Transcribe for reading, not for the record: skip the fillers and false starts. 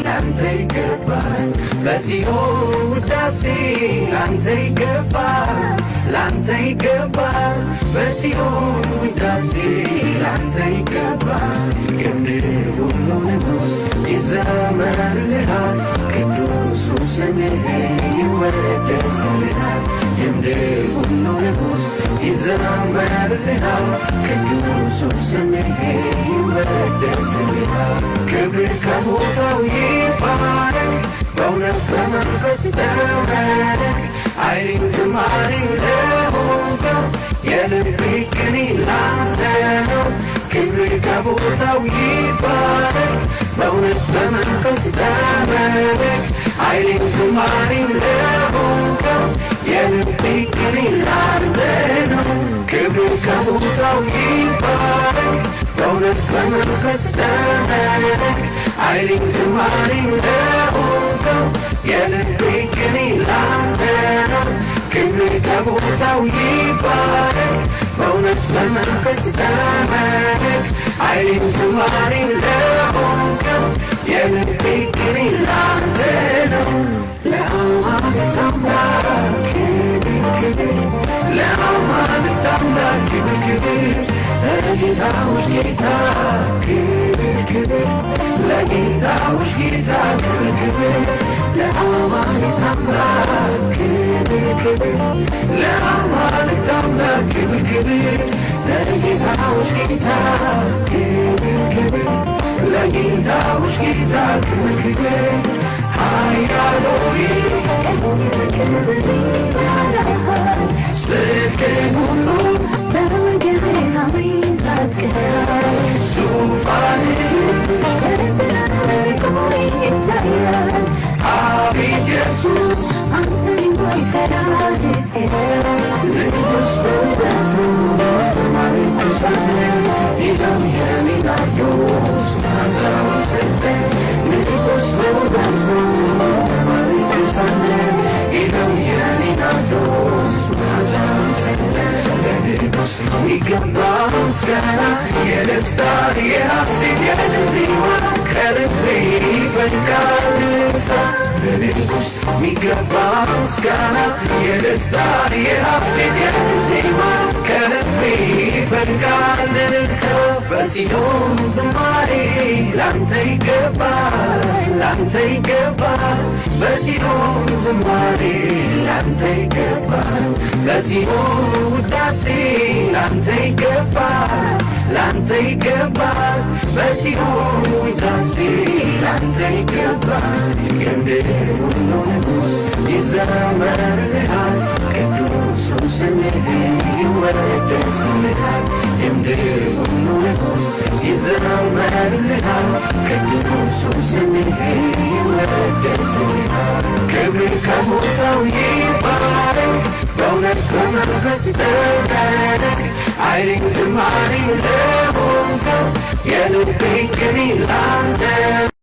ላንተ ይገባል በጽዮን ውዳሴ ላንተ ይገባል ላንተ ይገባል በጽዮን ውዳሴ ላንተ ይገባል የምድር ሁሉ ንጉሥ ይዘመርልሃል ቅዱሱ ስምህ ይወደስልሃል የምድር ሁሉ ንጉሥ ይዘመርልሃል ቅዱሱ ስምህ ይወደስልሃል ክብር ከቦታው ይባረክ በእውነት በመንፈስ ተመለክ ኃይሌም ዝማሬም ለሆንከው የልቤ ቅኔ ላንተ ነው ክብር ከቦታው ይባረክ በእውነት በመንፈስ ተመለክ ኃይሌም ዝማሬም ለሆንከው የልቤ ቅኔ ላንተ ነው ክብር ከቦታው ይባረክ በእውነት በመንፈስ ተመለክ ኃይሌም ዝማሬም ለሆንከው የልቤ ቅኔ ላንተ ነው ክብር ከቦታው ይባረክ በእውነት በመንፈስ ተመለክ ኃይሌም ዝማሬም ለሆንከው የልቤ ቅኔ ላንተ ነው ለአማልክት አምላክ ክብር ለአማልክት አምላክ ክብር ለጌታዎች ጌታ ክብር ለጌታዎች ጌታ ክብር ለአማልክት አምላክ ክብር ለአማልክት አምላክ ክብር ለጌታዎች ጌታ ክብር ለጌታዎች ጌታ ክብር ኃያል ሆይ ክብር ይበራሃል ጽድቅን ሁሉ በምግብህ አብራትከሃል ዙፋንህ በዘላለሙ ይታያል አቤት ኢየሱስ አንተን የማይፈራ ንጉሥ በውበቱ በማለቱ ሳለ ይኸው የኔ ናርዶስ መዓዛውን ሰጠ ንጉሥ በውበቱ በማለቱ ሳለ ይኸው የኔ ናርዶስ መዓዛውን ሰጠ ለንጉሥ የሚገባ ምስጋና የደስታ የሐሴት የዜማ ከልቤ ይፈልቃል እልልታ ለንጉሥ የሚገባ ምስጋና የደስታ የሐሴት የዜማ ከልቤ ይፈልቃል እልልታ በጽዮን ዝማሬ ላንተ ይገባል ላንተ ይገባል በጽዮን ዝማሬ ላንተ ይገባል በጽዮን ውዳሴ ላንተ ይገባል ላንተ ይገባል በጽዮን ውዳሴ ላንተ ይገባል የምድር ሁሉ ንጉሥ ይዘመርልሃል ቅዱሱ ስምህ ይወደስልሃል የምድር ሁሉ ንጉሥ ይዘመርልሃል ቅዱሱ ስምህ ይወደስልሃል ክብር ከቦታው ይባረክ በእውነት በመንፈስ ተመለክ ኃይሌም ዝማሬም ለሆንከው የልቤ ቅኔ ላንተ